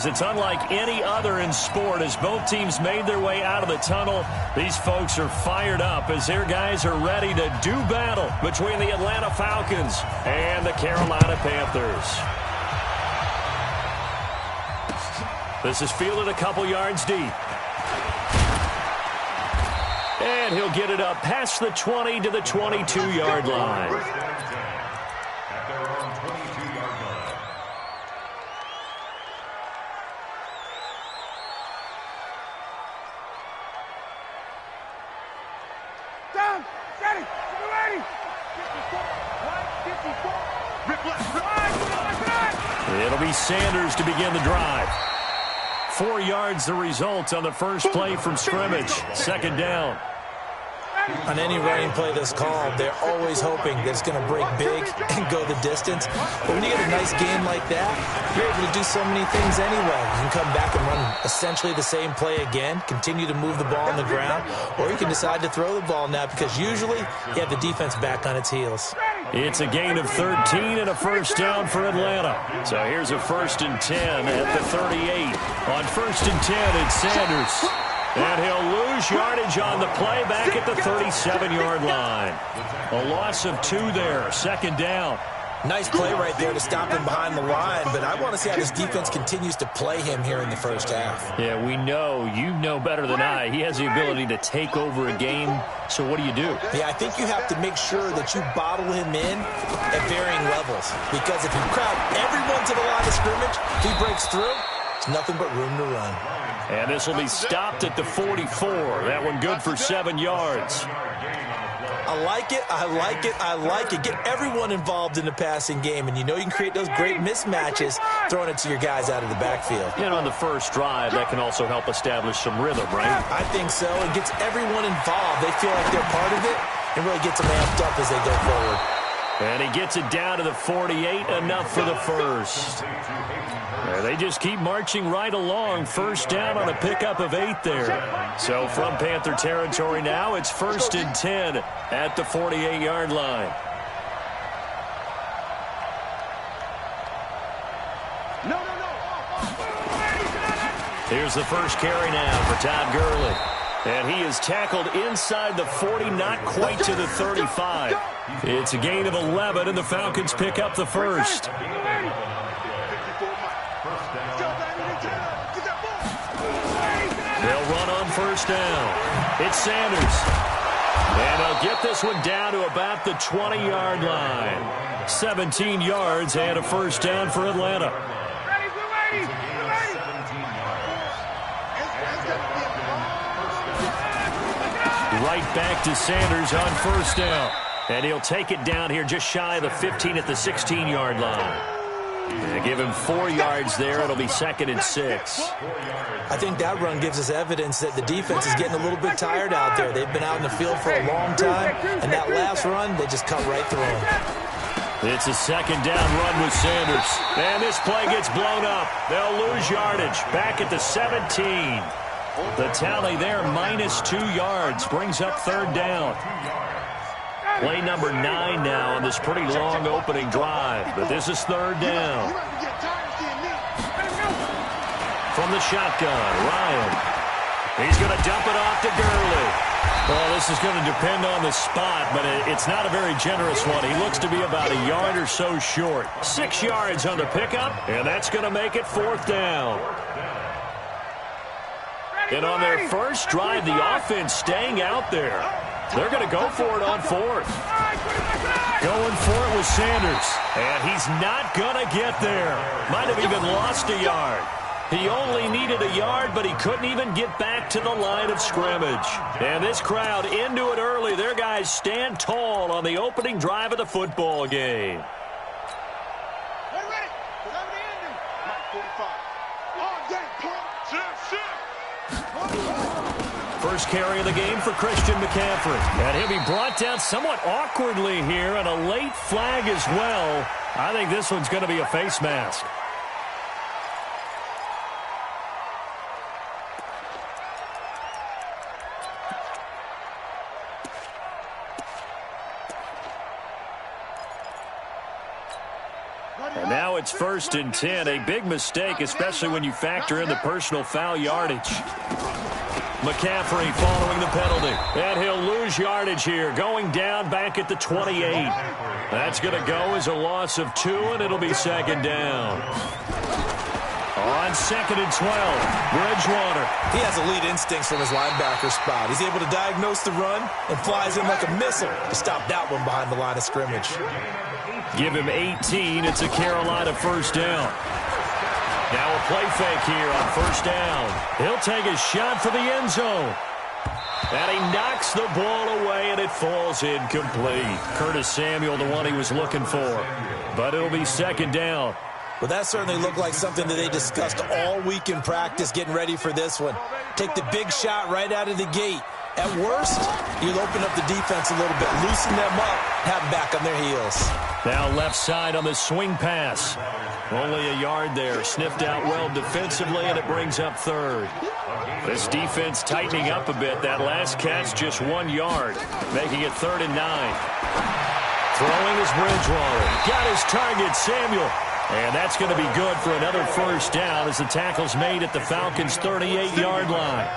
is it's unlike any other in sport. As both teams made their way out of the tunnel, these folks are fired up as their guys are ready to do battle between the Atlanta Falcons and the Carolina Panthers. This is fielded a couple yards deep. And he'll get it up past the 20 to the 22-yard line. It'll be Sanders to begin the drive. 4 yards the result on the first play from scrimmage. Second down. On any running play that's called, they're always hoping that it's going to break big and go the distance. But when you get a nice game like that, you're able to do so many things anyway. You can come back and run essentially the same play again, continue to move the ball on the ground, or you can decide to throw the ball now because usually you have the defense back on its heels. It's a gain of 13 and a first down for Atlanta. So here's a 1st and 10 at the 38. On 1st and 10, it's Sanders. And he'll lose yardage on the play back at the 37-yard line. A loss of 2 there. Second down. Nice play right there to stop him behind the line, but I want to see how this defense continues to play him here in the first half. Yeah, we know. You know better than I. He has the ability to take over a game. So what do you do? Yeah, I think you have to make sure that you bottle him in at varying levels. Because if you crowd everyone to the line of scrimmage, if he breaks through, it's nothing but room to run. And this will be stopped at the 44. That one good for 7 yards. I like it, I like it, I like it. Get everyone involved in the passing game, and you know you can create those great mismatches throwing it to your guys out of the backfield. And on the first drive, that can also help establish some rhythm, right? I think so. It gets everyone involved. They feel like they're part of it, and really gets them amped up as they go forward. And he gets it down to the 48, enough for the first. They just keep marching right along. First down on a pickup of 8 there. So from Panther territory now, it's 1st and 10 at the 48-yard line. Here's the first carry now for Todd Gurley. And he is tackled inside the 40, not quite to the 35. It's a gain of 11, and the Falcons pick up the first. They'll run on first down. It's Sanders. And they'll get this one down to about the 20-yard line. 17 yards and a first down for Atlanta. Right back to Sanders on first down. And he'll take it down here just shy of the 15 at the 16-yard line. They give him 4 yards there. It'll be 2nd and 6. I think that run gives us evidence that the defense is getting a little bit tired out there. They've been out in the field for a long time, and that last run, they just cut right through them. It's a 2nd down run with Sanders. And this play gets blown up. They'll lose yardage back at the 17. The tally there, -2 yards, brings up 3rd down. Play number 9 now on this pretty long opening drive, but this is 3rd down. From the shotgun, Ryan. He's going to dump it off to Gurley. Well, this is going to depend on the spot, but it's not a very generous one. He looks to be about a yard or so short. 6 yards on the pickup, and that's going to make it 4th down. And on their first drive, the offense staying out there. They're going to go for it on 4th. Going for it with Sanders. And he's not going to get there. Might have even lost a yard. He only needed a yard, but he couldn't even get back to the line of scrimmage. And this crowd into it early. Their guys stand tall on the opening drive of the football game. First carry of the game for Christian McCaffrey. And he'll be brought down somewhat awkwardly here, and a late flag as well. I think this one's going to be a face mask. it's 1st and 10. A big mistake, especially when you factor in the personal foul yardage. McCaffrey following the penalty. And he'll lose yardage here, going down back at the 28. That's going to go as a loss of 2, and it'll be 2nd down. On 2nd and 12, Bridgewater. He has elite instincts from his linebacker spot. He's able to diagnose the run and flies in like a missile to stop that one behind the line of scrimmage. Give him 18. It's a Carolina 1st down. Now a play fake here on 1st down. He'll take a shot for the end zone. And he knocks the ball away, and it falls incomplete. Curtis Samuel, the one he was looking for. But it'll be 2nd down. Well, that certainly looked like something that they discussed all week in practice, getting ready for this one. Take the big shot right out of the gate. At worst, you'll open up the defense a little bit, loosen them up, have them back on their heels. Now left side on the swing pass. Only a yard there. Sniffed out well defensively, and it brings up 3rd. This defense tightening up a bit. That last catch just 1 yard, making it 3rd and 9. Throwing is Bridgewater. Got his target, Samuel. And that's going to be good for another 1st down as the tackle's made at the Falcons' 38-yard line.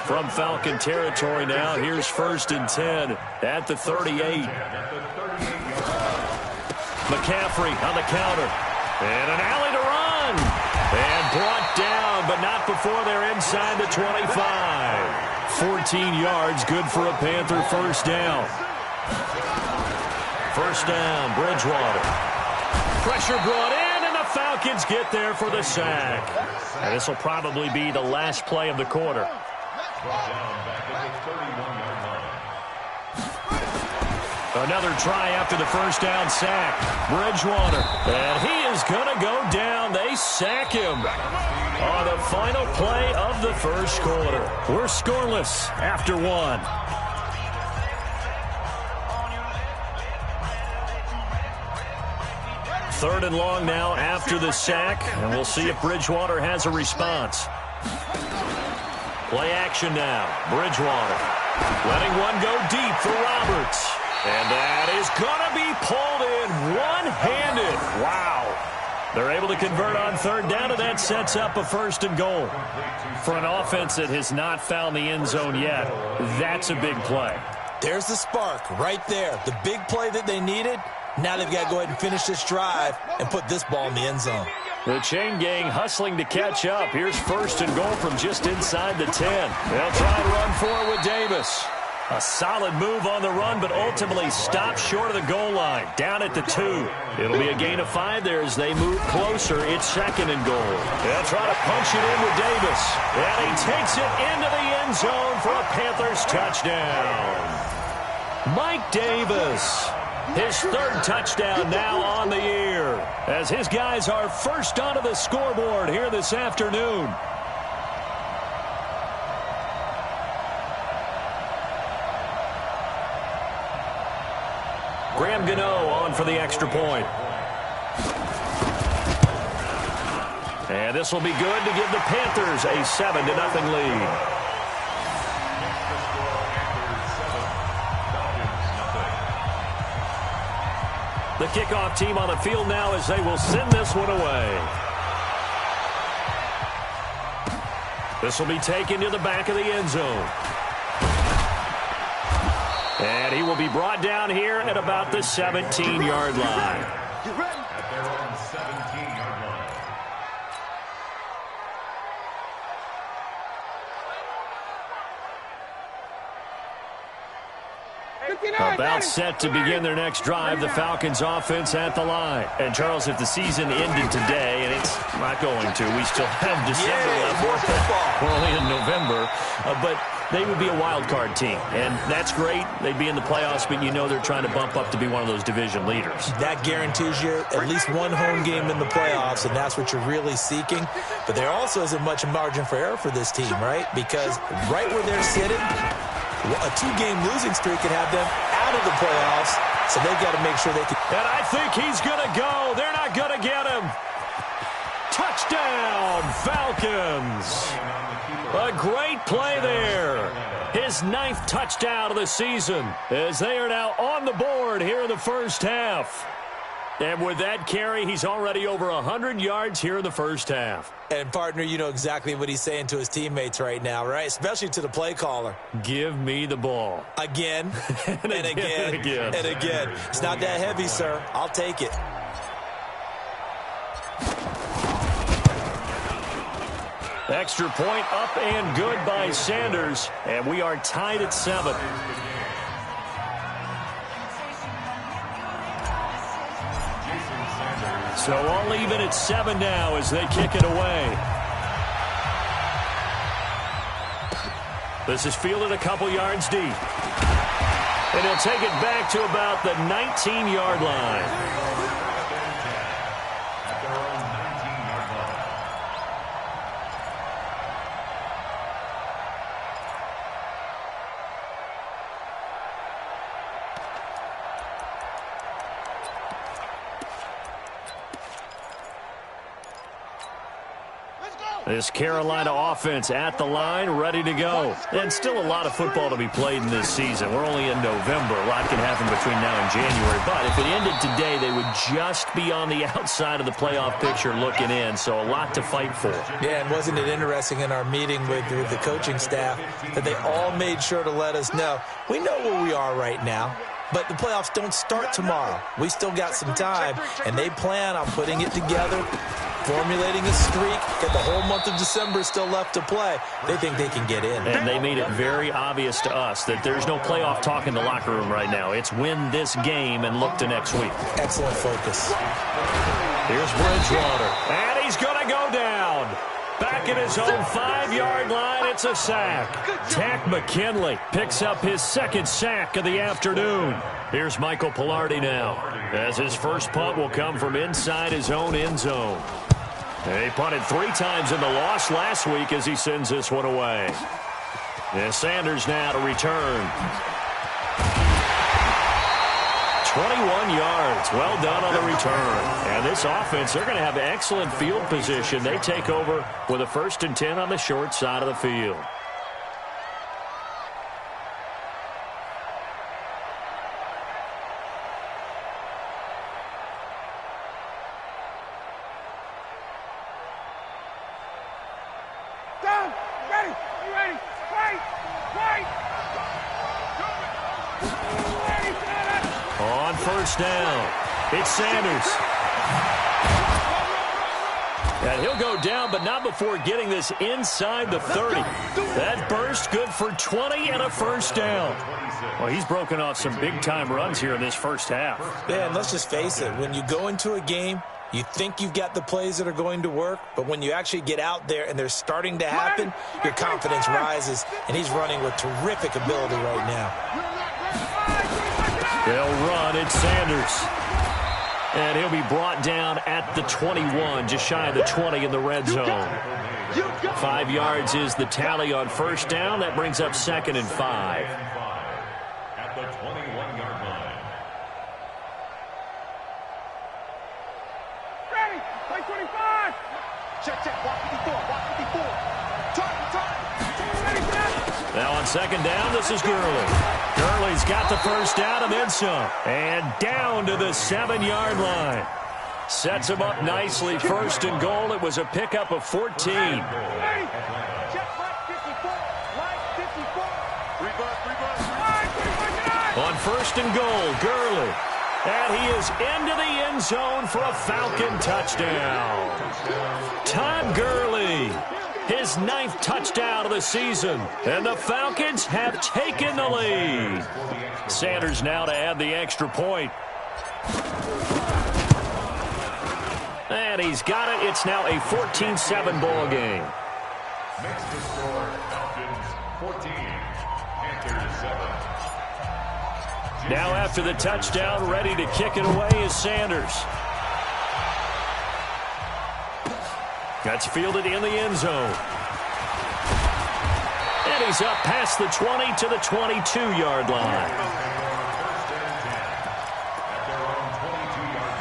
From Falcon territory now, here's 1st and 10 at the 38. McCaffrey on the counter. And an alley to run. And brought down, but not before they're inside the 25. 14 yards, good for a Panther 1st down. 1st down, Bridgewater. Pressure brought in, and the Falcons get there for the sack. And this will probably be the last play of the quarter. Another try after the 1st down sack. Bridgewater. And he is going to go down. They sack him on the final play of the 1st quarter. We're scoreless after 1. 3rd and long now after the sack, and we'll see if Bridgewater has a response. Play action now. Bridgewater letting one go deep for Roberts. And that is going to be pulled in one-handed. Wow. They're able to convert on 3rd down, and that sets up a 1st and goal. For an offense that has not found the end zone yet, that's a big play. There's the spark right there. The big play that they needed. Now they've got to go ahead and finish this drive and put this ball in the end zone. The chain gang hustling to catch up. Here's 1st and goal from just inside the 10. They'll try and run for it with Davis. A solid move on the run, but ultimately stopped short of the goal line. Down at the 2. It'll be a gain of 5 there as they move closer. It's 2nd and goal. They'll try to punch it in with Davis. And he takes it into the end zone for a Panthers touchdown. Mike Davis. His 3rd touchdown now on the year, as his guys are first onto the scoreboard here this afternoon. Graham Gano on for the extra point. And this will be good to give the Panthers a 7-0 lead. The kickoff team on the field now as they will send this one away. This will be taken to the back of the end zone. And he will be brought down here at about the 17-yard line. About set to begin their next drive, the Falcons offense at the line. And Charles, if the season ended today, and it's not going to, we still have December left. More football. We're only in November, but they would be a wild card team, and that's great. They'd be in the playoffs, but you know they're trying to bump up to be one of those division leaders. That guarantees you at least one home game in the playoffs, and that's what you're really seeking. But there also isn't much margin for error for this team, right? Because right where they're sitting, a 2-game losing streak could have them out of the playoffs, so they've got to make sure they can. And I think he's going to go. They're not going to get him. Touchdown, Falcons. A great play there. His 9th touchdown of the season as they are now on the board here in the first half. And with that carry, he's already over 100 yards here in the first half. And, partner, you know exactly what he's saying to his teammates right now, right? Especially to the play caller. Give me the ball. Again, and again, and again. and again. It's not that heavy, sir. I'll take it. Extra point up and good by Sanders. And we are tied at 7. So all even at 7 now as they kick it away. This is fielded a couple yards deep. And he'll take it back to about the 19-yard line. This Carolina offense at the line, ready to go. And still a lot of football to be played in this season. We're only in November. A lot can happen between now and January. But if it ended today, they would just be on the outside of the playoff picture looking in. So a lot to fight for. Yeah, and wasn't it interesting in our meeting with the coaching staff that they all made sure to let us know, we know where we are right now. But the playoffs don't start tomorrow. We still got some time, and they plan on putting it together, formulating a streak, got the whole month of December still left to play. They think they can get in. And they made it very obvious to us that there's no playoff talk in the locker room right now. It's win this game and look to next week. Excellent focus. Here's Bridgewater, and he's going to go down. Back at his own 5-yard line, it's a sack. Tack McKinley picks up his second sack of the afternoon. Here's Michael Pilardi now, as his first punt will come from inside his own end zone. And he punted 3 times in the loss last week as he sends this one away. And Sanders now to return. 21 yards. Well done on the return. And this offense, they're going to have excellent field position. They take over with a 1st and 10 on the short side of the field. Down. Ready. You ready? Right. On first down, it's Sanders. And he'll go down, but not before getting this inside the 30. That burst good for 20 and a first down. Well, he's broken off some big-time runs here in this first half. Yeah, and let's just face it. When you go into a game, you think you've got the plays that are going to work, but when you actually get out there and they're starting to happen, your confidence rises, and he's running with terrific ability right now. They'll run. It's Sanders. And he'll be brought down at the 21, just shy of the 20 in the red zone. 5 yards is the tally on first down. That brings up 2nd and 5. At the 21-yard line. Ready. Play 25. Check. Walk 54. Turn. Ready for that. Now on 2nd down, this is Gurley. Gurley's got the first down and then some. And down to the 7-yard line. Sets him up nicely. 1st and goal. It was a pickup of 14. Ready. Check right 54. Right 54. Reverse. On 1st and goal, Gurley. And he is into the end zone for a Falcon touchdown. Todd Gurley. His 9th touchdown of the season. And the Falcons have taken the lead. Sanders now to add the extra point. And he's got it. It's now a 14-7 ball game. Makes the score Falcons 14, Panthers 7. Now after the touchdown, ready to kick it away is Sanders. That's fielded in the end zone. And he's up past the 20 to the 22-yard line. First and 10 at their own 22-yard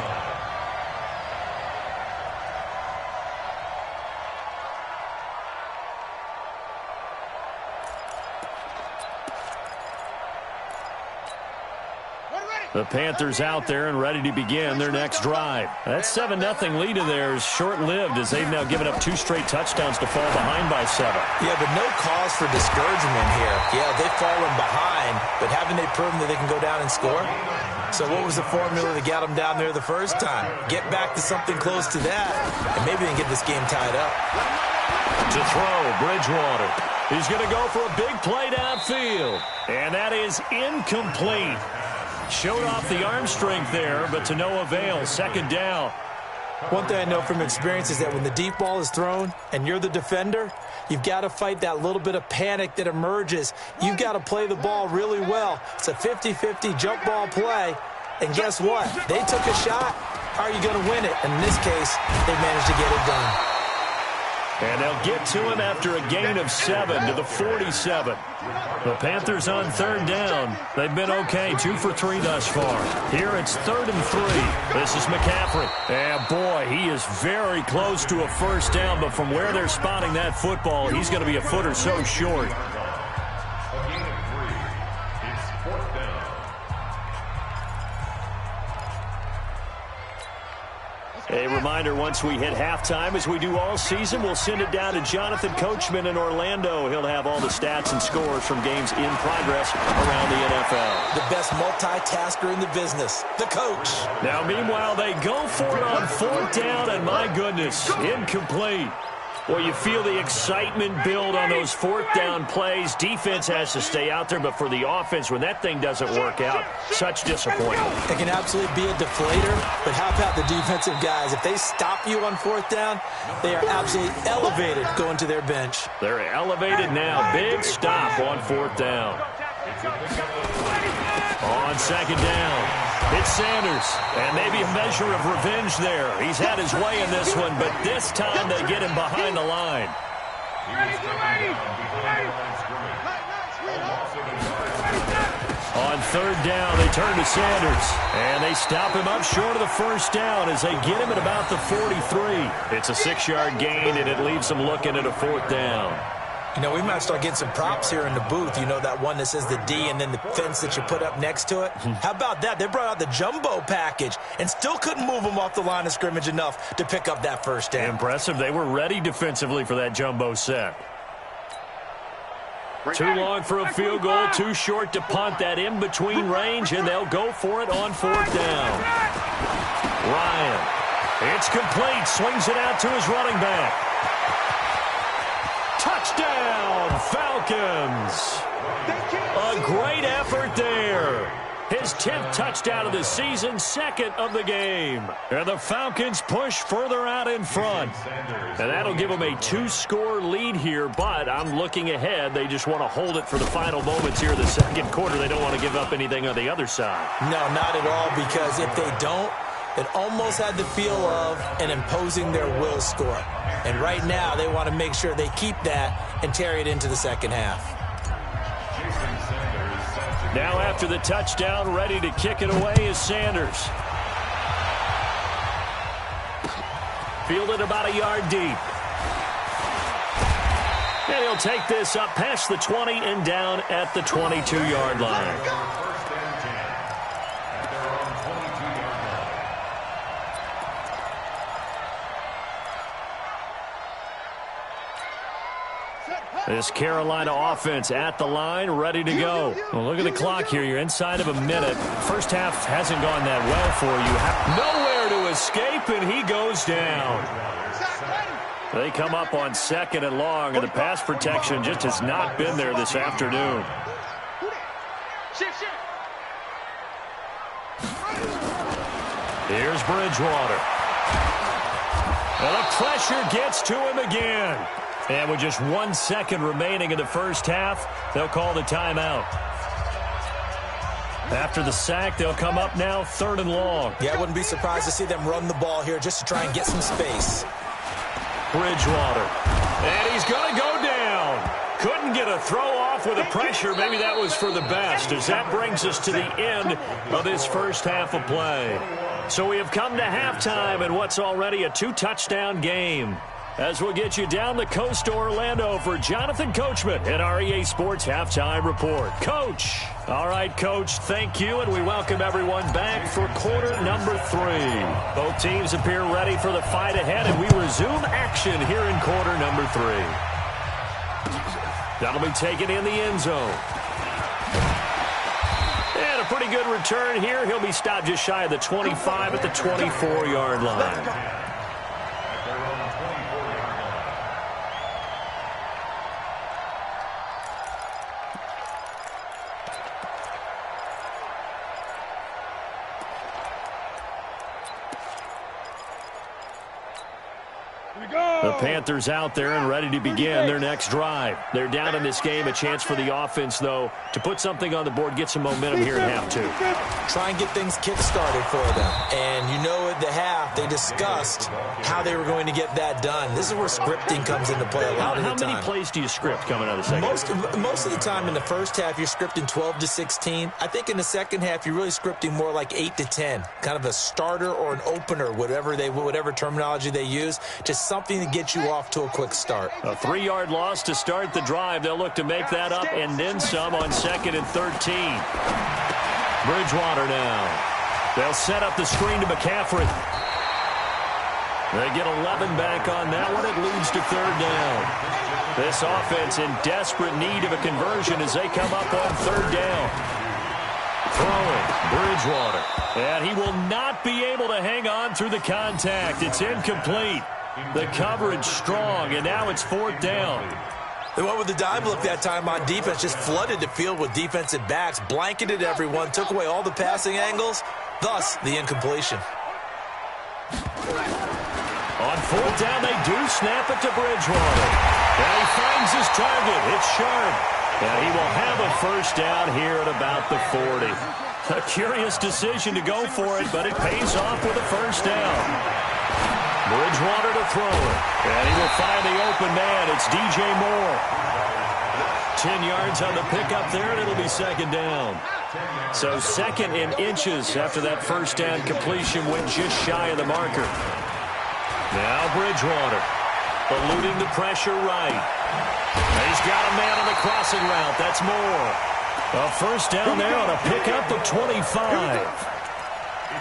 line. The Panthers out there and ready to begin their next drive. That 7-0 lead of theirs short-lived as they've now given up 2 straight touchdowns to fall behind by 7. Yeah, but no cause for discouragement here. Yeah, they've fallen behind, but haven't they proven that they can go down and score? So what was the formula that got them down there the first time? Get back to something close to that, and maybe they can get this game tied up. To throw, Bridgewater. He's going to go for a big play downfield. And that is incomplete. Showed off the arm strength there, but to no avail. Second down. One thing I know from experience is that when the deep ball is thrown and you're the defender, you've got to fight that little bit of panic that emerges. You've got to play the ball really well. It's a 50-50 jump ball play. And guess what? They took a shot. How are you going to win it? And in this case, they managed to get it done. And they'll get to him after a gain of 7 to the 47. The Panthers on third down. They've been okay, 2 for 3 thus far. Here it's 3rd and 3. This is McCaffrey. And boy, he is very close to a first down, but from where they're spotting that football, he's going to be a foot or so short. A gain of 3. It's 4th down. A reminder, once we hit halftime, as we do all season, we'll send it down to Jonathan Coachman in Orlando. He'll have all the stats and scores from games in progress around the NFL. The best multitasker in the business, the coach. Now, meanwhile, they go for it on 4th down, and my goodness, incomplete. Well, you feel the excitement build on those 4th down plays. Defense has to stay out there, but for the offense, when that thing doesn't work out, such disappointment. It can absolutely be a deflator, but how about the defensive guys? If they stop you on 4th down, they are absolutely elevated going to their bench. They're elevated now. Big stop on 4th down. On 2nd down. It's Sanders, and maybe a measure of revenge there. He's had his way in this one, but this time they get him behind the line. On 3rd down, they turn to Sanders, and they stop him up short of the first down as they get him at about the 43. It's a 6-yard gain, and it leaves them looking at a 4th down. You know, we might start getting some props here in the booth. You know, that one that says the D and then the fence that you put up next to it? How about that? They brought out the jumbo package and still couldn't move them off the line of scrimmage enough to pick up that first down. Impressive. They were ready defensively for that jumbo set. Too long for a field goal, too short to punt. That in-between range, and they'll go for it on 4th down. Ryan. It's complete. Swings it out to his running back. Touchdown, Falcons. A great effort there. His 10th touchdown of the season, 2nd of the game. And the Falcons push further out in front. And that'll give them a 2-score lead here, but I'm looking ahead. They just want to hold it for the final moments here of the second quarter. They don't want to give up anything on the other side. No, not at all, because if they don't, it almost had the feel of an imposing their will score. And right now, they want to make sure they keep that and carry it into the second half. Now after the touchdown, ready to kick it away is Sanders. Fielded about a yard deep. And he'll take this up past the 20 and down at the 22-yard line. This Carolina offense at the line, ready to go. Well, look at the clock here. You're inside of a minute. First half hasn't gone that well for you. Nowhere to escape, and he goes down. They come up on 2nd and long, and the pass protection just has not been there this afternoon. Here's Bridgewater. And the pressure gets to him again. And with just 1 second remaining in the first half, they'll call the timeout. After the sack, they'll come up now 3rd and long. Yeah, I wouldn't be surprised to see them run the ball here just to try and get some space. Bridgewater. And he's going to go down. Couldn't get a throw off with the pressure. Maybe that was for the best, as that brings us to the end of this first half of play. So we have come to halftime in what's already a 2-touchdown game. as we'll get you down the coast to Orlando for Jonathan Coachman in our EA Sports Halftime Report. Coach. All right, Coach, thank you, and we welcome everyone back for quarter number 3. Both teams appear ready for the fight ahead, and we resume action here in quarter number 3. That'll be taken in the end zone. And a pretty good return here. He'll be stopped just shy of the 25 at the 24-yard line. The Panthers out there and ready to begin their next drive. They're down in this game. A chance for the offense, though, to put something on the board, get some momentum here in half 2. Try and get things kick-started for them. And you know at the half, they discussed how they were going to get that done. This is where scripting comes into play a lot of the time. How many plays do you script coming out of the second? Most of the time in the first half, you're scripting 12 to 16. I think in the second half, you're really scripting more like 8 to 10. Kind of a starter or an opener, whatever terminology they use. Just something to get you off to a quick start. A 3-yard loss to start the drive. They'll look to make that up and then some on 2nd and 13. Bridgewater now. They'll set up the screen to McCaffrey. They get 11 back on that one. It leads to 3rd down. This offense in desperate need of a conversion as they come up on 3rd down. Throwing, Bridgewater. And he will not be able to hang on through the contact. It's incomplete. The coverage strong, and now it's 4th down. They went with the dive look that time on defense, just flooded the field with defensive backs, blanketed everyone, took away all the passing angles, thus the incompletion. On 4th down, they do snap it to Bridgewater. And he finds his target. It's Sharp. And he will have a 1st down here at about the 40. A curious decision to go for it, but it pays off with a 1st down. Bridgewater to throw it. And he will find the open man. It's DJ Moore. 10 yards on the pickup there, and it'll be 2nd down. So 2nd in inches after that 1st down completion went just shy of the marker. Now Bridgewater eluding the pressure right. He's got a man on the crossing route. That's Moore. A 1st down there on a pickup of 25.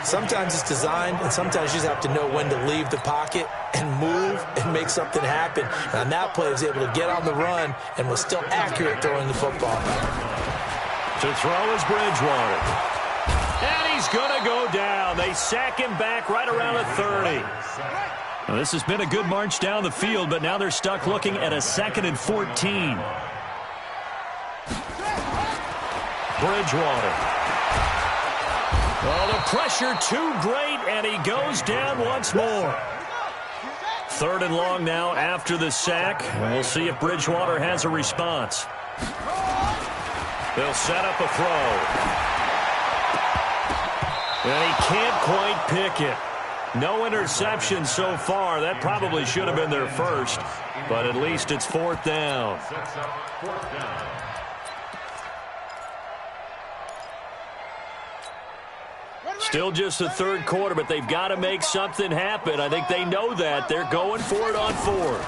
Sometimes it's designed, and sometimes you just have to know when to leave the pocket and move and make something happen. And on that play, he was able to get on the run and was still accurate throwing the football. To throw is Bridgewater. And he's going to go down. They sack him back right around the 30. Now, this has been a good march down the field, but now they're stuck looking at a 2nd and 14. Bridgewater. Well, the pressure too great, and he goes down once more. 3rd and long now after the sack. And we'll see if Bridgewater has a response. They'll set up a throw. And he can't quite pick it. No interception so far. That probably should have been their first, but at least it's 4th down. Still just the 3rd quarter, but they've got to make something happen. I think they know that. They're going for it on 4th.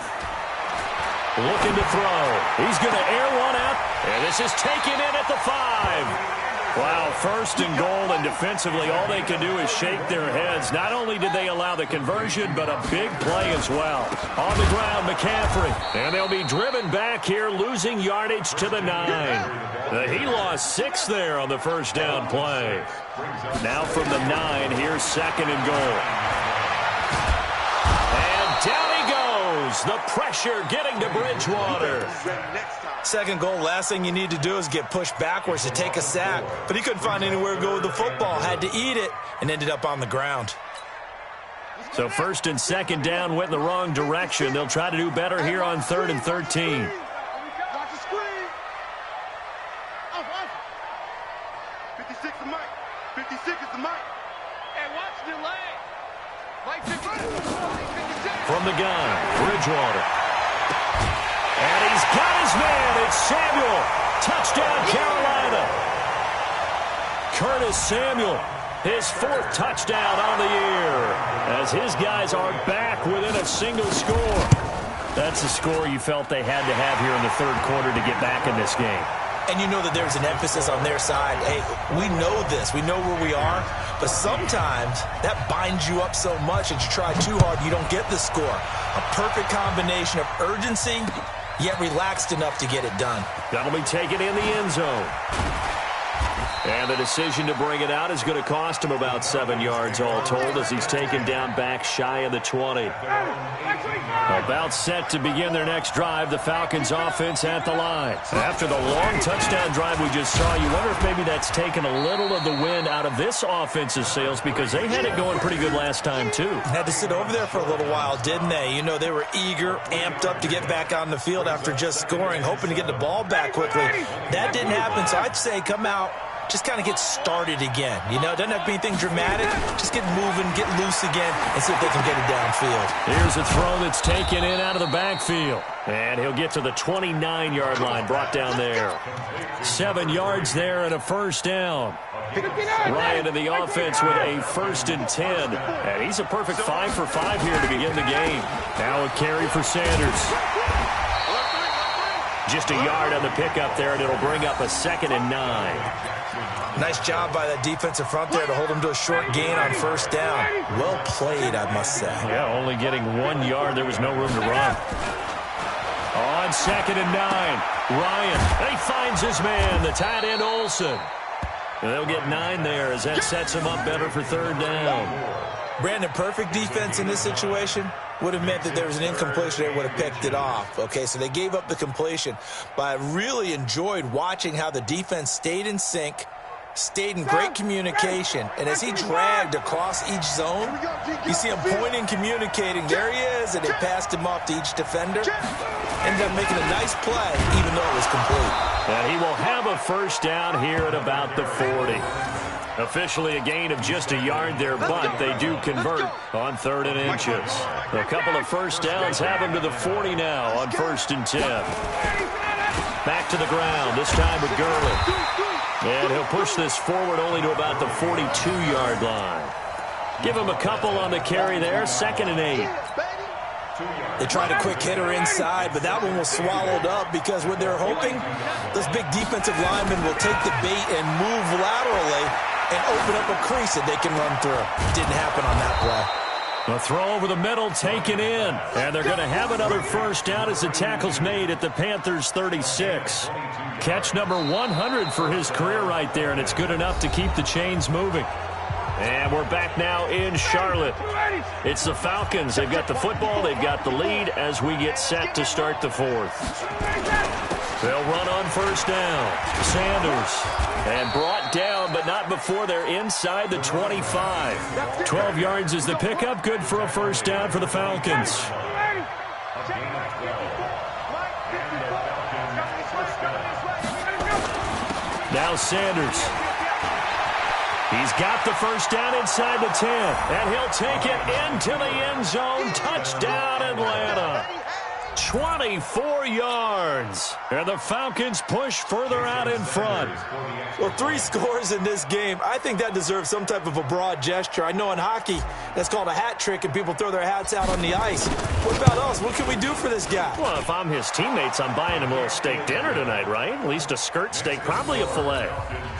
Looking to throw. He's going to air one out, and this is taken in at the 5. Wow, 1st and goal, and defensively all they can do is shake their heads. Not only did they allow the conversion, but a big play as well. On the ground, McCaffrey. And they'll be driven back here, losing yardage to the 9. He lost 6 there on the 1st down play. Now from the 9, here's 2nd and goal. And down he goes. The pressure getting to Bridgewater. 2nd goal, last thing you need to do is get pushed backwards to take a sack. But he couldn't find anywhere to go with the football. Had to eat it and ended up on the ground. So 1st and 2nd down went in the wrong direction. They'll try to do better here on 3rd and 13. From the gun, Bridgewater. And he's got his man. It's Samuel. Touchdown, Carolina. Curtis Samuel, his 4th touchdown on the year, as his guys are back within a single score. That's the score you felt they had to have here in the third quarter to get back in this game. And you know that there's an emphasis on their side. Hey, we know this. We know where we are. But sometimes that binds you up so much that you try too hard, you don't get the score. A perfect combination of urgency, yet relaxed enough to get it done. That'll be taken in the end zone. And the decision to bring it out is going to cost him about 7 yards all told as he's taken down back shy of the 20. About set to begin their next drive, the Falcons offense at the line. After the long touchdown drive we just saw, you wonder if maybe that's taken a little of the wind out of this offense's sails because they had it going pretty good last time too. Had to sit over there for a little while, didn't they? You know, they were eager, amped up to get back on the field after just scoring, hoping to get the ball back quickly. That didn't happen, so I'd say come out, just kind of get started again. You know, it doesn't have to be anything dramatic. Just get moving, get loose again, and see if they can get it downfield. Here's a throw that's taken in out of the backfield. And he'll get to the 29-yard line, brought down there. 7 yards there and a first down. Ryan in the offense with a 1st and 10. And he's a perfect 5 for 5 here to begin the game. Now a carry for Sanders. Just a yard on the pickup there, and it'll bring up a 2nd and 9. Nice job by that defensive front there to hold him to a short gain on first down. Well played, I must say. Yeah, only getting 1 yard. There was no room to run. On 2nd and 9, Ryan, he finds his man, the tight end Olsen. And they'll get 9 there as that sets him up better for 3rd down. Brandon, perfect defense in this situation would have meant that there was an incompletion. They would have picked it off. Okay, so they gave up the completion. But I really enjoyed watching how the defense stayed in sync, stayed in great communication, and as he dragged across each zone, you see him pointing, communicating. There he is, and they passed him off to each defender. Ended up making a nice play, even though it was complete. And he will have a first down here at about the 40. Officially a gain of just a yard there, but they do convert on 3rd and inches. A couple of first downs have him to the 40 now on 1st and 10. Back to the ground, this time with Gurley. And he'll push this forward only to about the 42-yard line. Give him a couple on the carry there, 2nd and 8. They tried a quick hitter inside, but that one was swallowed up because what they're hoping, those big defensive linemen will take the bait and move laterally and open up a crease that they can run through. Didn't happen on that play. A throw over the middle taken in. And they're going to have another first down as the tackle's made at the Panthers' 36. Catch number 100 for his career right there, and it's good enough to keep the chains moving. And we're back now in Charlotte. It's the Falcons. They've got the football. They've got the lead as we get set to start the 4th. They'll run on first down. Sanders. And brought down, but not before they're inside the 25. 12 yards is the pickup. Good for a first down for the Falcons. Now Sanders. He's got the first down inside the 10. And he'll take it into the end zone. Touchdown, Atlanta. 24 yards. And the Falcons push further out in front. Well, 3 scores in this game. I think that deserves some type of a broad gesture. I know in hockey, that's called a hat trick, and people throw their hats out on the ice. What about us? What can we do for this guy? Well, if I'm his teammates, I'm buying him a little steak dinner tonight, right? At least a skirt steak, probably a filet.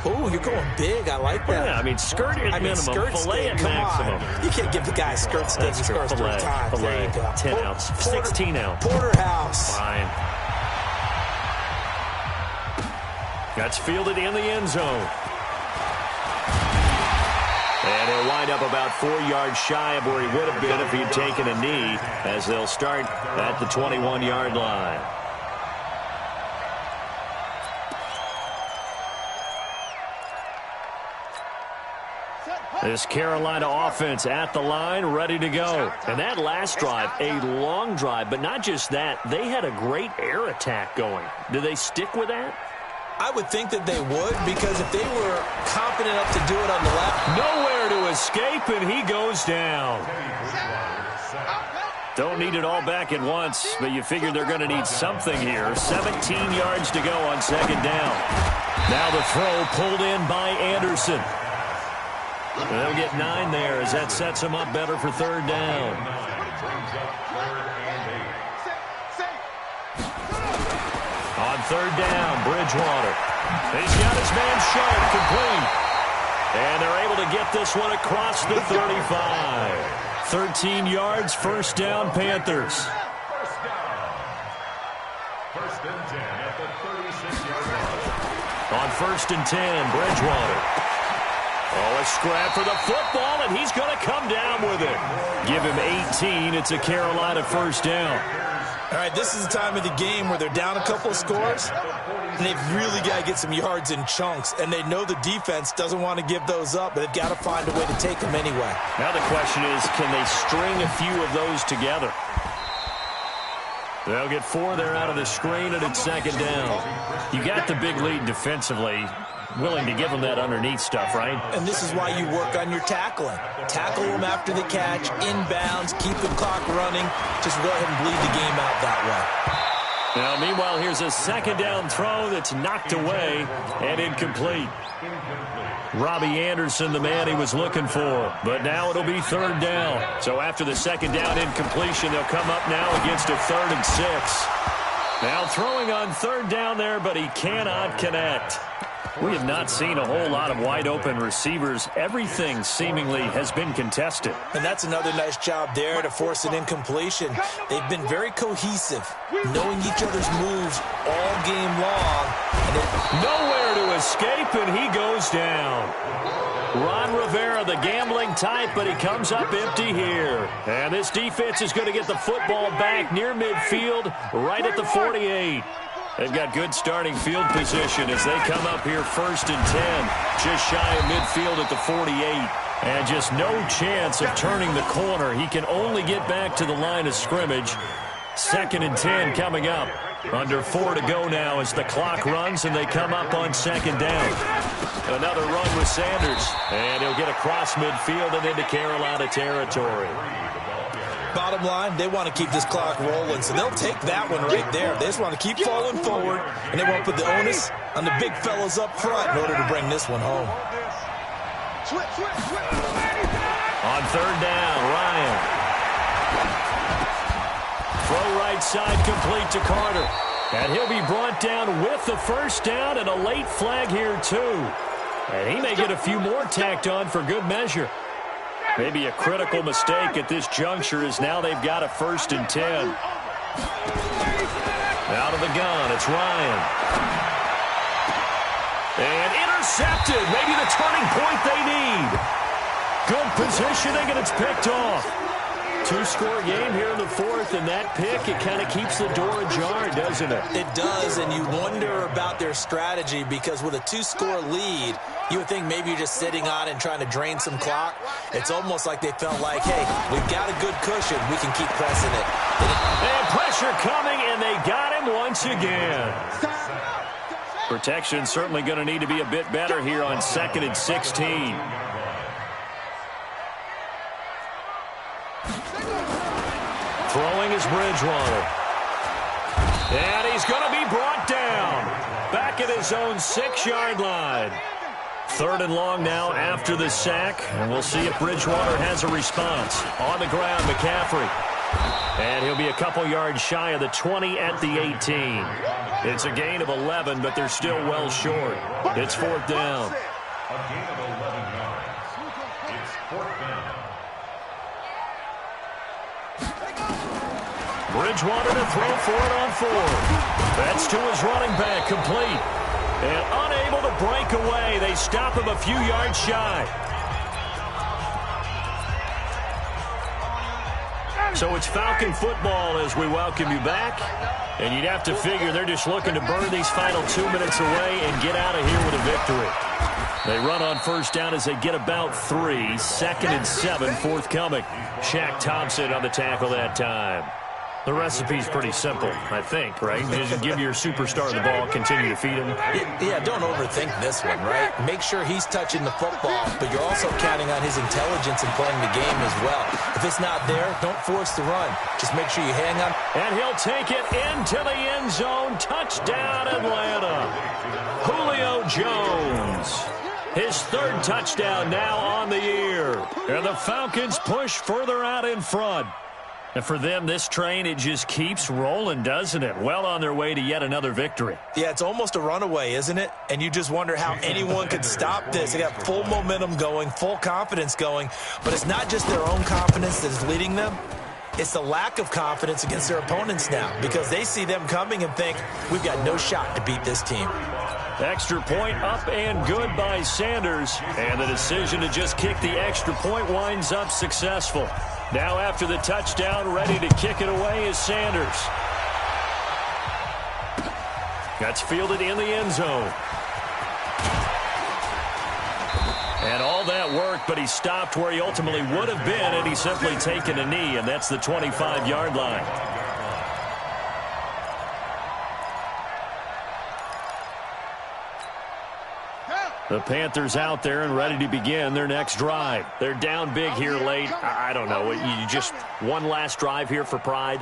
Oh, you're going big. I like that. Yeah, I mean, skirt at minimum, skirt filet steak, at come maximum. On. You can't give the guy a skirt steak. That's He true. scores 3 times. Filet, there you go. 10 ounce, 16 ounce. Porterhouse. Fine. That's fielded in the end zone. And he'll wind up about 4 yards shy of where he would have been if he'd taken a knee, as they'll start at the 21-yard line. This Carolina offense at the line, ready to go. And that last drive, a long drive, but not just that. They had a great air attack going. Do they stick with that? I would think that they would, because if they were confident enough to do it on the left. Nowhere to escape, and he goes down. Don't need it all back at once, but you figure they're going to need something here. 17 yards to go on 2nd down. Now the throw pulled in by Anderson. They'll get 9 there as that sets them up better for 3rd down. third down, Bridgewater. He's got his man Sharp complete. And they're able to get this one across the 35. 13 yards, first down, Panthers. First down. First and 10 at the 36-yard line. On first and 10, Bridgewater. Oh, a scrap for the football, and he's going to come down with it. Give him 18. It's a Carolina first down. All right, this is the time of the game where they're down a couple of scores, and they've really got to get some yards in chunks, and they know the defense doesn't want to give those up, but they've got to find a way to take them anyway. Now the question is, can they string a few of those together? They'll get 4 there out of the screen, and it's second down. You got the big lead defensively. Willing to give them that underneath stuff, right? And this is why you work on your tackling. Tackle them after the catch, inbounds, keep the clock running. Just go ahead and bleed the game out that way. Now, meanwhile, here's a second down throw that's knocked away and incomplete. Robbie Anderson, the man he was looking for. But now it'll be third down. So after the second down incompletion, they'll come up now against a 3rd and 6. Now throwing on third down there, but he cannot connect. We have not seen a whole lot of wide-open receivers. Everything seemingly has been contested. And that's another nice job there to force an incompletion. They've been very cohesive, knowing each other's moves all game long. And nowhere to escape, and he goes down. Ron Rivera, the gambling type, but he comes up empty here. And this defense is going to get the football back near midfield, right at the 48. They've got good starting field position as they come up here first and 10, just shy of midfield at the 48. And just no chance of turning the corner. He can only get back to the line of scrimmage. Second and 10 coming up. Under 4 to go now as the clock runs and they come up on second down. Another run with Sanders. And he'll get across midfield and into Carolina territory. Bottom line, they want to keep this clock rolling, so they'll take that one right there. They just want to keep falling forward, and they won't put the onus on the big fellas up front in order to bring this one home. On third down, Ryan. Throw right side complete to Carter. And he'll be brought down with the first down and a late flag here, too. And he may get a few more tacked on for good measure. Maybe a critical mistake at this juncture is now they've got a first and 10. Out of the gun, it's Ryan. And intercepted. Maybe the turning point they need. Good positioning, and it's picked off. 2-score game here in the 4th, and that pick, it kind of keeps the door ajar, doesn't it? It does, and you wonder about their strategy because with a 2-score lead, you would think maybe you're just sitting on and trying to drain some clock. It's almost like they felt like, hey, we've got a good cushion. We can keep pressing it. And pressure coming, and they got him once again. Protection certainly going to need to be a bit better here on 2nd and 16. Throwing is Bridgewater. And he's going to be brought down. Back at his own 6-yard line. 3rd and long now after the sack. And we'll see if Bridgewater has a response. On the ground, McCaffrey. And he'll be a couple yards shy of the 20 at the 18. It's a gain of 11, but they're still well short. It's 4th down. A gain of 11 yards. It's 4th down. Bridgewater to throw for it on 4th. That's to his running back, complete. And unable to break away. They stop him a few yards shy. So it's Falcon football as we welcome you back. And you'd have to figure they're just looking to burn these final 2 minutes away and get out of here with a victory. They run on first down as they get about 3. 2nd and 7 forthcoming. Shaq Thompson on the tackle that time. The recipe's pretty simple, I think, right? You just give your superstar the ball, continue to feed him. Yeah, don't overthink this one, right? Make sure he's touching the football, but you're also counting on his intelligence in playing the game as well. If it's not there, don't force the run. Just make sure you hang on. And he'll take it into the end zone. Touchdown, Atlanta. Julio Jones. His 3rd touchdown now on the year. And the Falcons push further out in front. And for them, this train, it just keeps rolling, doesn't it? Well on their way to yet another victory. Yeah, it's almost a runaway, isn't it? And you just wonder how anyone could stop this. They got full momentum going, full confidence going. But it's not just their own confidence that's leading them. It's the lack of confidence against their opponents now because they see them coming and think, we've got no shot to beat this team. Extra point up and good by Sanders. And the decision to just kick the extra point winds up successful. Now after the touchdown, ready to kick it away is Sanders. That's fielded in the end zone. And all that work, but he stopped where he ultimately would have been had he simply taken a knee, and that's the 25-yard line. The Panthers out there and ready to begin their next drive. They're down big here late. I don't know. You just one last drive here for pride?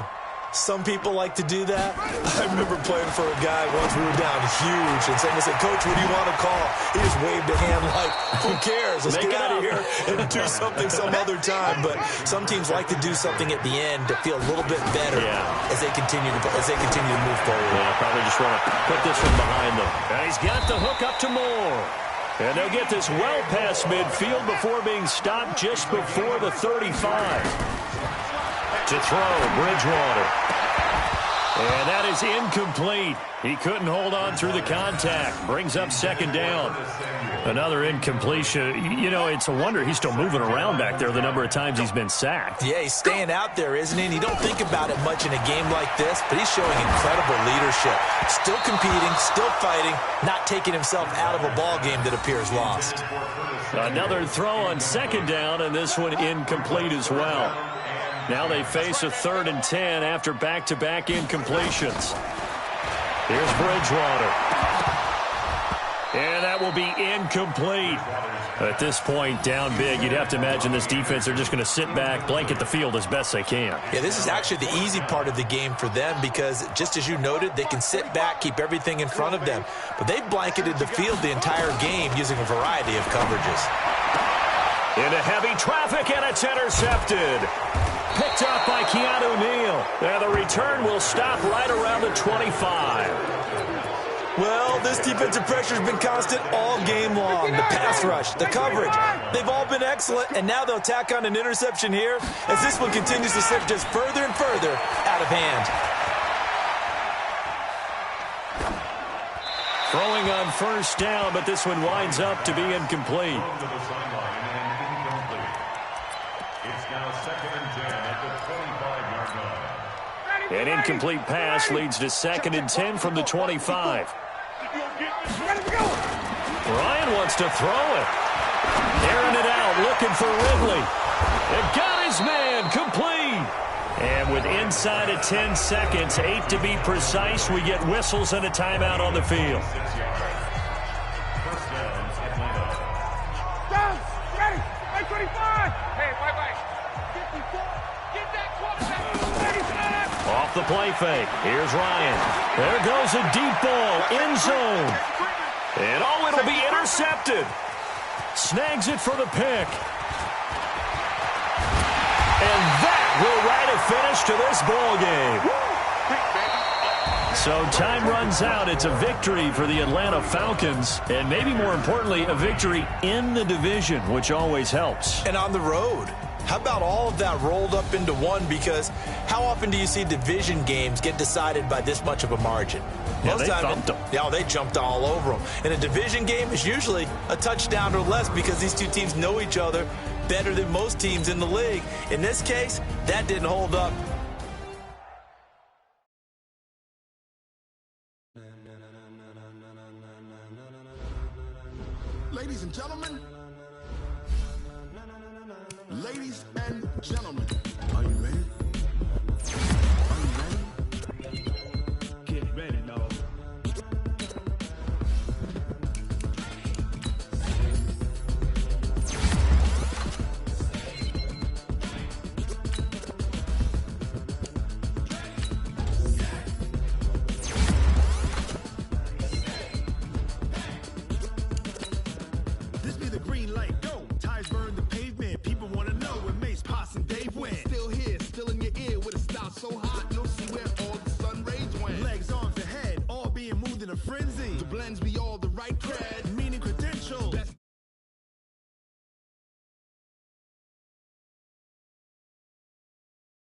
Some people like to do that. I remember playing for a guy once. We were down huge, and someone said, Coach, what do you want to call? He just waved a hand like, who cares? Let's get out of here and do something some other time. But some teams like to do something at the end to feel a little bit better as they continue to move forward. Yeah, probably just want to put this one behind them. And he's got the hook up to Moore. And they'll get this well past midfield before being stopped just before the 35. To throw, Bridgewater. And that is incomplete. He couldn't hold on through the contact. Brings up second down. Another incompletion. You know, it's a wonder he's still moving around back there the number of times he's been sacked. Yeah, he's staying out there, isn't he? And you don't think about it much in a game like this, but he's showing incredible leadership. Still competing, still fighting, not taking himself out of a ball game that appears lost. Another throw on second down, and this one incomplete as well. Now they face a 3rd and 10 after back-to-back incompletions. Here's Bridgewater. And that will be incomplete. At this point, down big, you'd have to imagine this defense, they're just going to sit back, blanket the field as best they can. Yeah, this is actually the easy part of the game for them because, just as you noted, they can sit back, keep everything in front of them. But they've blanketed the field the entire game using a variety of coverages. Into heavy traffic, and it's intercepted. Picked up by Keanu Neal. And the return will stop right around the 25. Well, this defensive pressure has been constant all game long. The pass rush, the coverage, they've all been excellent, and now they'll tack on an interception here as this one continues to slip just further and further out of hand. Throwing on first down, but this one winds up to be incomplete. An incomplete pass leads to 2nd and 10 from the 25. Ryan wants to throw it. Airing it out, looking for Ridley. It got his man, complete. And with inside of 10 seconds, 8 to be precise, we get whistles and a timeout on the field. Off the play fake. Here's Ryan. There goes a deep ball. End zone. And it'll be intercepted. Snags it for the pick. And that will write a finish to this ball game. So time runs out. It's a victory for the Atlanta Falcons. And maybe more importantly, a victory in the division, which always helps. And on the road. How about all of that rolled up into one? Because how often do you see division games get decided by this much of a margin? Yeah, they thumped them. Yeah, they jumped all over them. And a division game is usually a touchdown or less because these two teams know each other better than most teams in the league. In this case, that didn't hold up. Ladies and gentlemen. Ladies and gentlemen, are you ready?